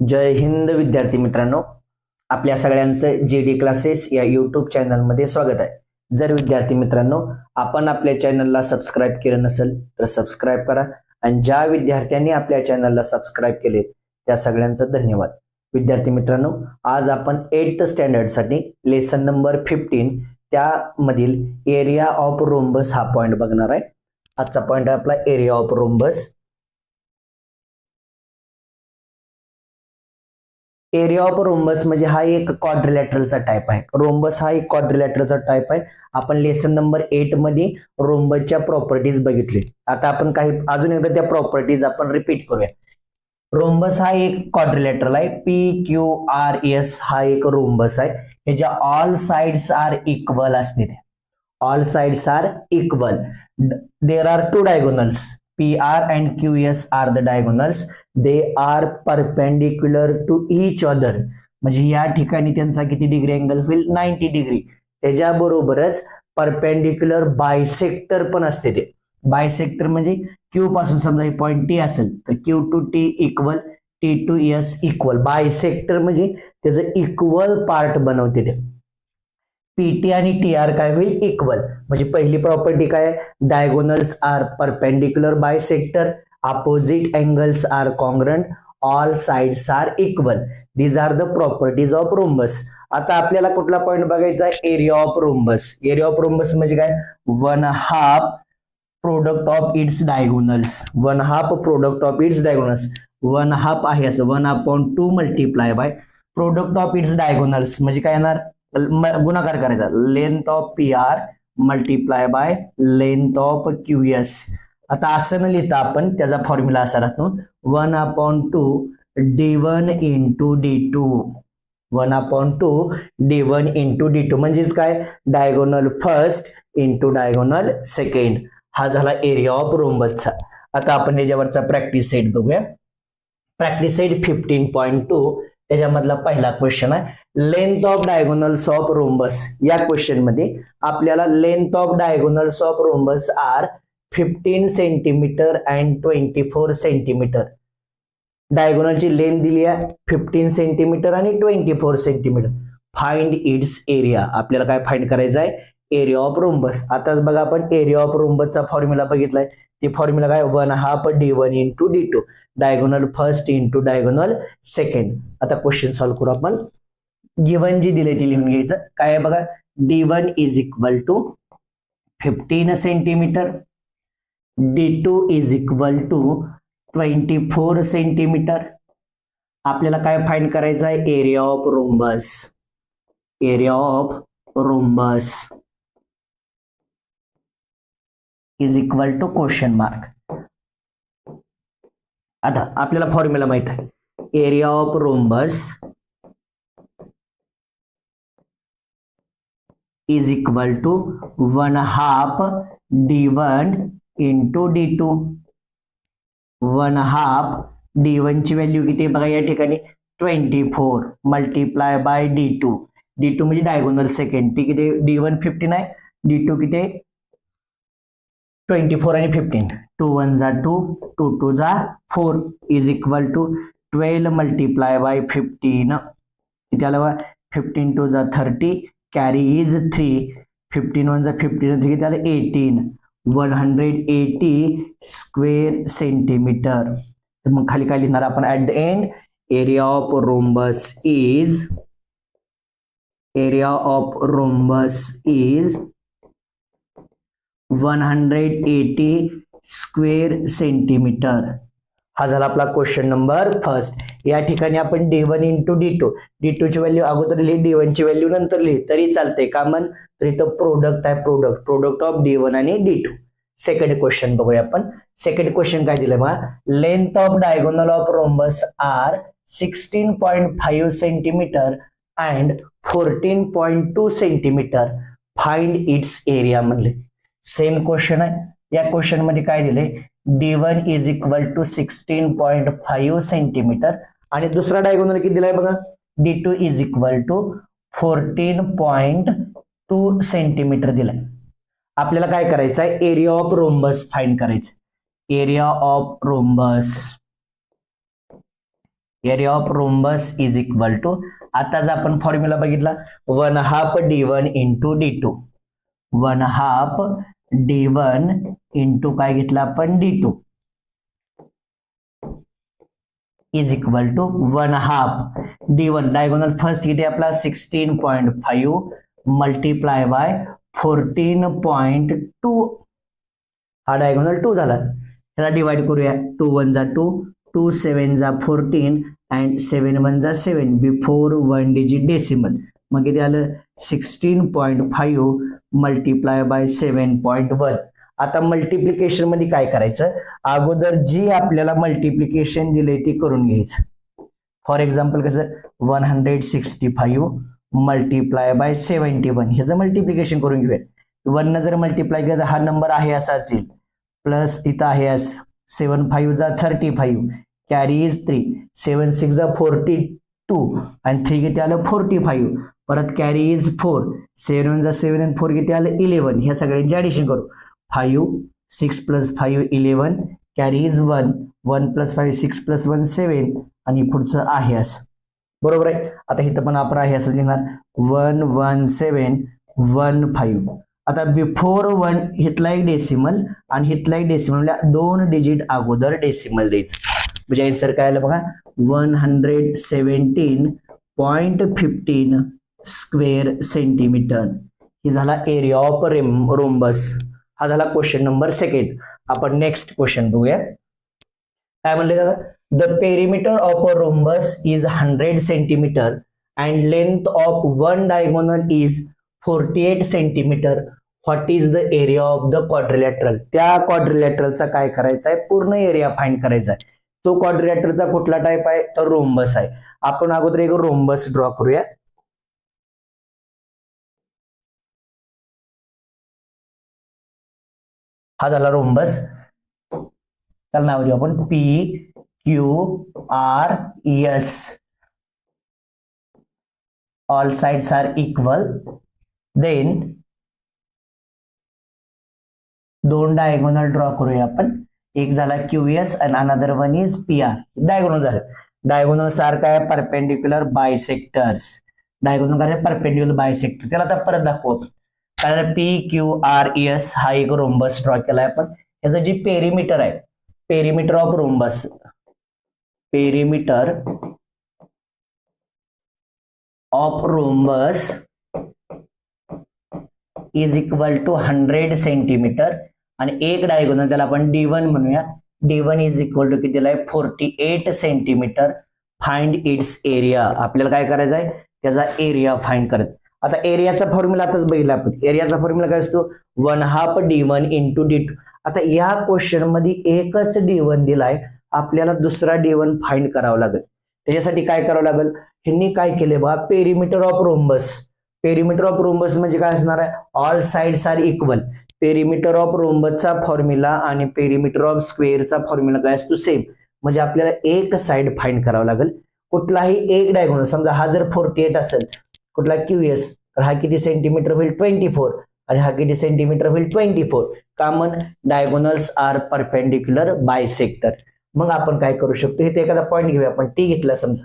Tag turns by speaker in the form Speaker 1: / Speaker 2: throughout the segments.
Speaker 1: जय हिंद विद्यार्थी मित्रांनो, आपल्या सगळ्यांचं जीडी क्लासेस या यूट्यूब चॅनलमध्ये स्वागत आहे. जर विद्यार्थी मित्रांनो आपण आपल्या चॅनलला सबस्क्राईब केलं नसेल तर सबस्क्राईब करा आणि ज्या विद्यार्थ्यांनी आपल्या चॅनलला सबस्क्राईब केले त्या सगळ्यांचं धन्यवाद. विद्यार्थी मित्रांनो, आज आपण 8th स्टँडर्ड साठी लेसन नंबर 15 त्यामधील एरिया ऑफ रोम्बस हा पॉइंट बघणार आहे. आजचा पॉइंट आहे आपला area of rhombus. Area of rhombus म्हणजे हा एक क्वाड्रिलॅटरलचा टाइप आहे. रोम्बस हा एक क्वाड्रिलॅटरलचा टाइप आहे. आपण लेसन नंबर 8 मध्ये रोम्बसच्या प्रॉपर्टीज बघितले. आता आपण काही अजून एकदा त्या प्रॉपर्टीज आपण रिपीट करूया. रोम्बस हा एक क्वाड्रिलॅटरल आहे. PQRS हा एक रोम्बस आहे. ह्याच्या ऑल साइड्स आर इक्वल असते. All sides are equal. There are two diagonals. PR and QS are the diagonals. They are perpendicular to each other. म्हणजे या ठिकाणी त्यांचा किती डिग्री अँगल होईल? 90 डिग्री. त्याच्याबरोबरच परपेंडिक्युलर बायसेक्टर पण असते. ते बायसेक्टर म्हणजे Q पासून समजा हे पॉइंट T असेल तर Q to T equal, T to S equal. Bisector म्हणजे त्याचं इक्वल पार्ट बनवते ते. PT आणि TR काय होईल? इक्वल. म्हणजे पहिली प्रॉपर्टी काय? Diagonals are perpendicular bisector, opposite angles are congruent, all sides are equal. These are the properties of rhombus. आता आपल्याला कुठला पॉइंट बघायचा आहे? Area of rhombus. Area of rhombus म्हणजे काय? 1/2 product of its diagonals. 1/2 product of its diagonals. 1/2 आहे असं 1/2 multiply by product of its diagonals म्हणजे काय येणार? गुणाकार करायचा. Length of PR multiply by length of QS. आता असं न लिहिता आपण त्याचा फॉर्म्युला असा राहतो 1/2 D1 into D2. 1/2 D1 into D2 म्हणजेच काय? Diagonal first into diagonal second. हा झाला एरिया ऑफ रोम्बसचा. आता आपण याच्यावरचा प्रॅक्टिस सेट बघूया. प्रॅक्टिस सेट 15.2 त्याच्यामधला पहिला क्वेश्चन आहे. Length of diagonals of rhombus. या क्वेश्चन मध्ये आपल्याला length of diagonals of rhombus are 15 centimetre and 24 centimetre. डायगोनलची लेंथ दिली आहे 15 सेंटीमीटर आणि 24 सेंटीमीटर. Find its area. आपल्याला काय फाइंड करायचं आहे? Area of rhombus. आताच बघा आपण एरिया ऑफ रोम्बसचा फॉर्म्युला बघितलाय. ते फॉर्म्युला काय? 1/2 D1 into D2. Diagonal first into diagonal second. आता क्वेश्चन सॉल्व्ह करू आपण. गिवन जी दिले ती लिहून घ्यायचं. काय आहे बघा? D1 is equal to 15 centimeter, D2 is equal to 24 centimeter. आपल्याला काय फाइंड करायचं आहे? Area of rhombus. Area of rhombus is equal to question mark. आता आपल्याला फॉर्म्युला माहित आहे. Area of rhombus is equal to 1/2 D1 into D2. 1/2 D1 ची value किती बघा या ठिकाणी 24 मल्टिप्लाय बाय D2. D2 म्हणजे डायगोनल सेकंड. ती किती? D1 15 आहे, D2 किती? 24 आणि 15. 2 1 जा 2, 2 2 जा 4 is equal to 12 multiply by 15. किती आलं? 15 2 जा 30, कॅरी इज 3. 15 1 जा 15, किती आलं? 18. 180 स्क्वेअर सेंटीमीटर. तर मग खाली काय लिहिणार आपण? At the end area of rhombus is 180 square centimetre. हा झाला आपला क्वेश्चन नंबर फर्स्ट. या ठिकाणी आपण D1 इंटू D2 ची व्हॅल्यू अगोदर लिहि, D1 ची व्हॅल्यू नंतर लिहि तरी चालते का? मन तर इथं प्रोडक्ट आहे. प्रोडक्ट ऑफ D1 आणि D2. सेकंड क्वेश्चन बघूया आपण. सेकंड क्वेश्चन काय दिलंय बघा? Length of diagonal of rhombus are 16.5 centimeter and 14.2 centimeter. Find its area म्हणले. सेम क्वेश्चन आहे. या क्वेश्चन मध्ये काय दिले? D1 is equal to 16.5 centimetre आणि दुसरा डायगोनल किती दिलाय बघा? D2 is equal to 14.2 centimetre दिलाय. आपल्याला काय करायचं आहे? एरिया ऑफ रोम्बस फाइंड करायचं. Area of rhombus area of rhombus is equal to, आताच आपण फॉर्म्युला बघितला, 1/2 d1 into d2, 1/2 d1 into काय घेतलं आपण d2 is equal to 1/2 d1, diagonal first किती आपला 16.5 मल्टीप्लाय बाय 14.2, हा डायगोनल 2 झाला, ह्याला डिवाइड करूया, 2 1 जा 2, 2 7 जा 14 अँड 7 1 जा 7 बिफोर 1 डिजिट डेसिमल, मग किती आलं 16.5 मल्टीप्लाय बाय 7.1. आता मल्टिप्लिकेशन मध्ये काय करायचं, अगोदर जी आपल्याला मल्टिप्लिकेशन दिले ती करून घ्यायचं. फॉर एक्झाम्पल कसं 165 मल्टीप्लाय बाय 71, ह्याचं मल्टिप्लिकेशन करून घेऊया. 1 न जर मल्टिप्लाय केलं तर हा नंबर आहे असाच येईल, प्लस इथं आहे 7 5 जा 35 कॅरी इज 3, 7 6 जा 42 आणि 3 किती आलं 45, परत कॅरी इज 4, 7 1 जा 7 आणि 4 किती आलं 11, ह्या सगळ्यांची ऍडिशन करू, 5 6 plus 5 11 carry is 1, 1 plus 5 6 plus 1 7 आणि पुढचं आहे असं, बरोबर आहे. आता इथं पण आपण आहे असं लिहिणार 11715. आता बिफोर 1 हितला एक डेसिमल आणि हितला एक डेसिमल, 2 डिजिट अगोदर डेसिमल द्यायचं, म्हणजे आन्सर काय आलं बघा 117.15 स्क्वेअर सेंटीमीटर. ही झाला एरिया ऑफ रोम्बस. हा झाला क्वेश्चन नंबर 2. आपण नेक्स्ट क्वेश्चन बघूया. काय म्हणले दादा, the perimeter of a rhombus is 100 centimetre and length of one diagonal is 48 centimetre. What is the area of the quadrilateral. त्या क्वाड्रिलॅटरलचा काय करायचा आहे, पूर्ण एरिया फाइंड करायचा आहे. तो क्वाड्रिलॅटरलचा कुठला टाइप आहे, तर रोम्बस आहे. आपण अगोदर एक रोम्बस ड्रॉ करूया. हा झाला रोम्बस, त्याला नाव देऊ आपण PQRS. All sides are equal. Then 2 diagonal draw करूया आपण. एक झाला QS आणि another one is PR. Diagonal झालं. डायगोनल सारखा आहे परपेंडिक्युलर बायसेक्टर्स. डायगोनल काय परपेंडिक्युलर बायसेक्टर, त्याला आता परत दाखवू. काय PQRS हा एक रोम्बस ड्रॉ केलाय आपण. याचं जी पेरिमीटर आहे, perimeter of rhombus, perimeter of rhombus is equal to 100 centimeter आणि एक डायगोनल त्याला आपण D1 म्हणूया. D1 इज इक्वल टू किती आहे 48 सेंटीमीटर. Find its area. आपल्याला काय करायचं आहे, त्याचा एरिया फाइंड करत. आता एरियाचा फॉर्म्युला आताच बघितला आपण. एरियाचा फॉर्म्युला काय असतो 1/2 D1 इंटू D2. आता या क्वेश्चन मध्ये एकच D1 दिलाय, आपल्याला दुसरा D1 फाइंड करावा लागेल. त्याच्यासाठी काय करावं लागेल, ह्यांनी काय केले बघा, perimeter of rhombus. Perimeter of rhombus म्हणजे काय असणार आहे, all sides are equal. Perimeter of रोम्बसचा फॉर्म्युला आणि पेरिमीटर ऑफ स्क्वेअरचा फॉर्म्युला काय असतो सेम. म्हणजे आपल्याला एक साइड फाइंड करावं लागेल. कुठलाही एक डायगोनल, समजा हा जर 48 असेल, कुठला QS, तर हा किती सेंटीमीटर होईल 24 आणि हा किती सेंटीमीटर होईल 24. Common diagonals are perpendicular bisector. मग आपण काय करू शकतो, इथे एखादा पॉईंट घेऊया आपण. T घेतला समजा,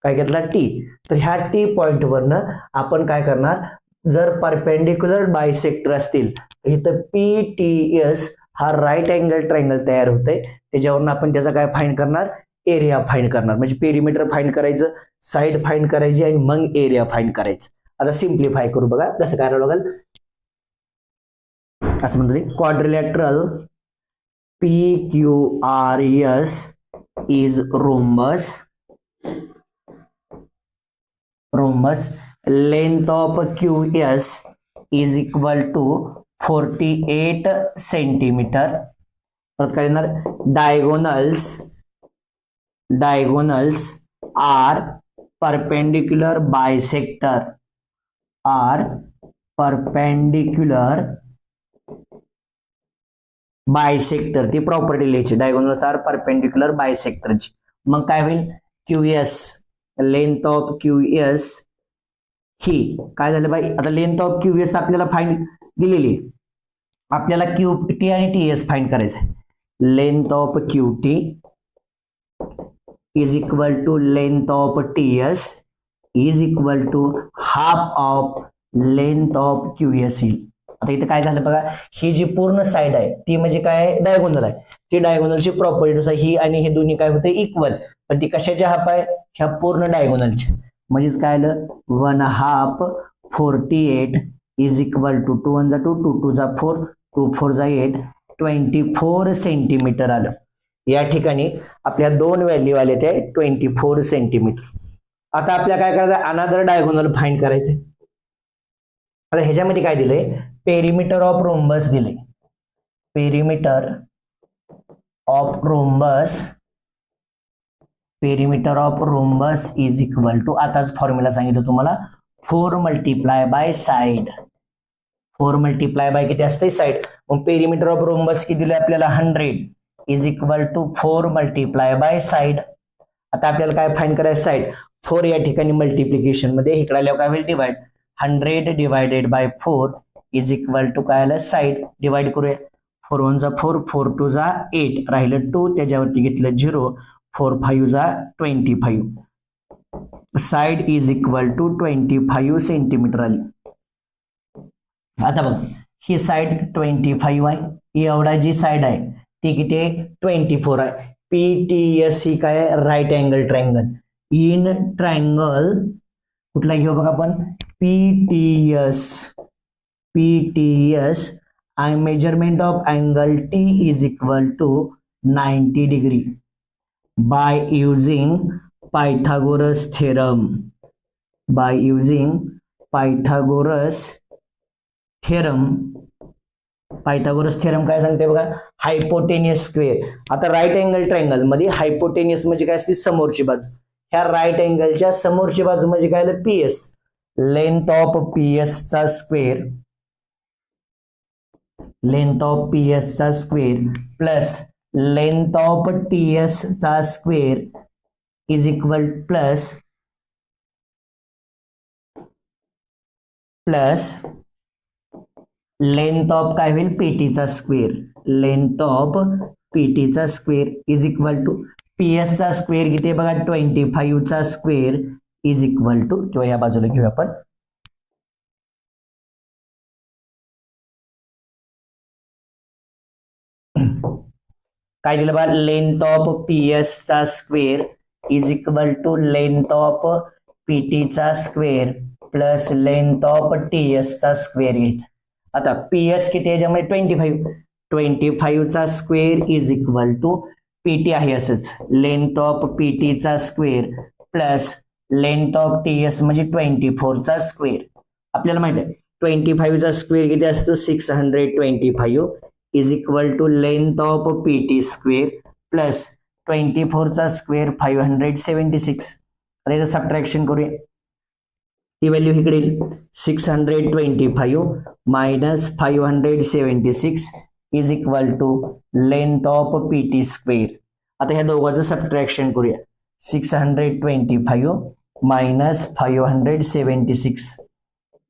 Speaker 1: काय घेतला T. तर ह्या T पॉइंट वरनं आपण काय करणार, जर परपेंडिक्युलर बायसेक्टर असतील तर इथं PTS हा राईट अँगल ट्रायंगल तयार होतंय. त्याच्यावरून आपण त्याचा काय फाइंड करणार, एरिया फाइंड करणार. म्हणजे पेरिमीटर फाइंड करायचं, साइड फाइंड करायची आणि मग एरिया फाइंड करायचं. आता सिम्प्लिफाय करू बघा कसं करावं लागेल. असं म्हणतो quadrilateral PQRS is rhombus. Rhombus length of QS is equal to 48 centimeter. परत काय येणार, diagonals are perpendicular bisector, are perpendicular bisector. ती प्रॉपर्टी लिहायची, डायगोनल्स आर परपेंडिक्युलर बायसेक्टरची. मग काय होईल, QS लेंथ ऑफ QS ही काय झालं बाई. आता लेंथ ऑफ QS आपल्याला फाइंड दिलेली, आपल्याला QT आणि TS फाइंड करायचं आहे. Length of QT is equal to length of TS is equal to half of length of QS येईल. आता इथे काय झालं बघा, ही जी पूर्ण साइड आहे ती म्हणजे काय डायगोनल आहे. ती डायगोनलची प्रॉपर्टी ही आणि हे दोन्ही काय होते इक्वल, पण ती कशाच्या हाफ आहे, ह्या पूर्ण डायगोनलच्या. म्हणजेच काय आलं 1/2 48 इज इक्वल टू 2 1 जा 2 2 2 जा 4 2 4 जा 8 24 सेंटीमीटर आलं. या ठिकाणी आपल्या दोन व्हॅल्यू आले ते 24 सेंटीमीटर. आता आपल्याला काय करायचं, अनादर डायगोनल फाइंड करायचे. आता ह्याच्यामध्ये काय दिलंय, पेरिमीटर ऑफ रोम्बस दिले. Perimeter of rhombus is equal to, आताच फॉर्म्युला सांगितलं तुम्हाला, 4 multiply by side. 4 multiply by किती असते साइड. मग पेरिमीटर ऑफ रोम्बस किती दिले आपल्याला 100 is equal to 4 multiply by side. आता आपल्याला काय फाइंड करायचं साइड. 4 या ठिकाणी मल्टिप्लिकेशन मध्ये इकडे आल्यावर काय होईल divide. 100 divided by 4 is equal to काय आलं साइड. डिवाइड करूया. 4 1 जा 4 4 2 जा 8 राहिलं 2 त्याच्यावरती घेतलं 0 4 5 जा 25. Side is equal to 25 centimeter आली. आता बघ ही साइड 25 आहे, एवढा जी साइड आहे ती किती आहे 24 आहे. पीटीएस ही काय right angle triangle. In triangle कुठला घेऊ बघा आपण पीटीएस आणि measurement of angle T is equal to 90 degree by using Pythagoras theorem. Pythagoras theorem काय सांगते बघा, हायपोटेनियस स्क्वेअर. आता राईट अँगल ट्रायंगल मध्ये हायपोटेनियस म्हणजे काय असते समोरची बाजू. ह्या राईट अँगलच्या समोरची बाजू म्हणजे काय पीएस. लेंथ ऑफ पीएस चा square plus length of TS चा square is equal plus length of काय होईल पीटीचा स्क्वेअर. लेंथ ऑफ पीटीचा square is equal to PS चा स्क्वेअर किती बघा 25 चा स्क्वेअर इज इक्वल टू, किंवा या बाजूला घेऊया आपण काय दिलं बघा, लेंथ ऑफ पीएस चा square is equal to length of पीटीचा square plus length of TS चा स्क्वेअर घ्यायचा. आता पीएस किती याच्यामध्ये 25 चा square is equal to PT आहे असंच लेंथ ऑफ पीटी चा square plus length of TS म्हणजे 24 चा स्क्वेअर. आपल्याला माहिती आहे 25 चा स्क्वेअर किती असतो 625 is equal to length of PT square plus 24 चा स्क्वेअर 576. आता याचं सबट्रॅक्शन करूया. ती व्हॅल्यू इकडे 625 minus 576 is equal to length of PT square. आता ह्या दोघांचं सबट्रॅक्शन करूया. 625 मायनस 576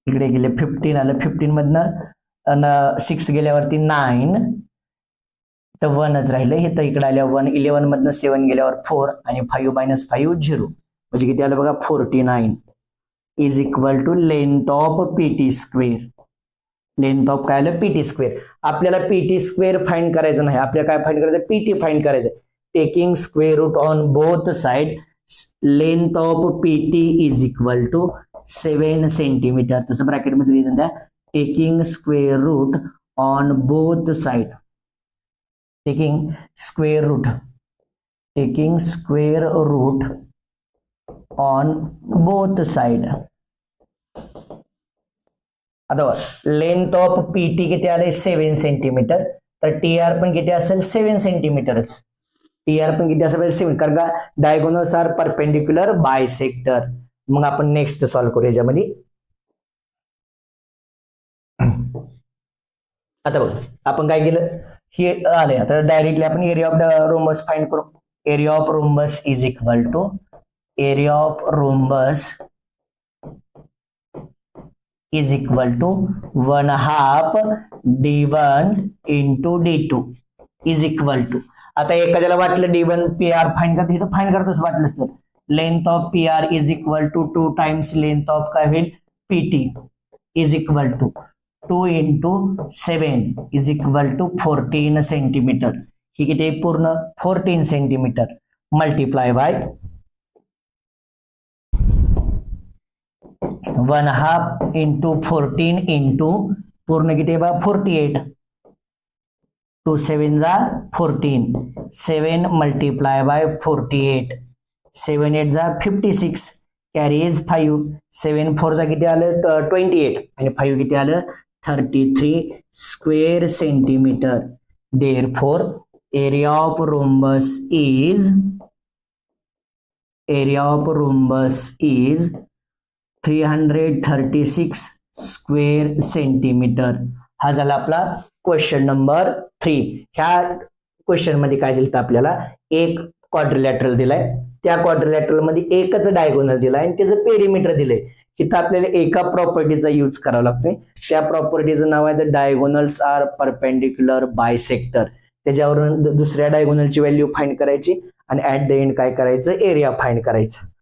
Speaker 1: इकडे गेले 15 आलं. 15 मधनं 6 गेल्यावरती 9 तर 1च राहिलं. हे तर इकडे आल्या 1. 11 मधनं 7 गेल्यावर 4 आणि 5 मायनस 5 0 म्हणजे किती आलं बघा 49 is equal to length of PT square. Length of काय आलं पीटी स्क्वेअर. आपल्याला पीटी स्क्वेअर फाइंड करायचं नाही, आपल्याला काय फाइंड करायचं पीटी फाइंड करायचं. Taking square root on both side length of PT is equal to 7 centimeter. तसं ब्रॅकेट मध्ये रिझन द्या. Taking square root on both side. Taking square root on both side. आता लेंथ ऑफ पीटी किती आले 7 centimetre, तर TR पण किती असेल 7 सेंटीमीटरच. टीआर पण किती असेल 7, कारण का डायगोनल्स आर परपेंडिक्युलर बायसेक्टर. मग आपण नेक्स्ट सॉल्व्ह करू याच्यामध्ये. आता बघ आपण काय केलं हे आले. आता डायरेक्टली आपण एरिया ऑफ रोम्बस फाइंड करू. Area of rhombus is equal to area of rhombus is equal to 1/2 d1 into d2 is equal to. आता एखाद्याला वाटलं D1 PR फाइंड करतो, इथं फाइंड करतोच वाटलंच तर length of PR is equal to 2 times length of काय होईल PT is equal to 2 into 7 is equal to 14 centimetre. ही किती पूर्ण 14 centimetre multiply by 1/2 into 14 into पूर्ण किती बा 48. 2 7 जा 14. 7 मल्टिप्लाय बाय 48. 7 8 जा 56. Carry is 5. 7 4 जा किती आलं 28 आणि 5 किती आलं 33 square centimetre. Therefore area of rhombus is 336 square centimetre. हा झाला आपला क्वेश्चन नंबर 3. ह्या क्वेश्चन मध्ये काय दिलं आपल्याला एक क्वाड्रिलॅटरल दिलाय, त्या क्वाड्रिलॅटरल मध्ये एकच डायगोनल दिलाय आणि त्याचं पेरिमीटर दिलंय. इथं आपल्याला एका प्रॉपर्टीचा यूज करावा लागतोय. त्या प्रॉपर्टीचं नाव आहे the diagonals are perpendicular bisector. त्याच्यावरून दुसऱ्या डायगोनलची व्हॅल्यू फाइंड करायची आणि ऍट द एंड काय करायचं एरिया फाइंड करायचं.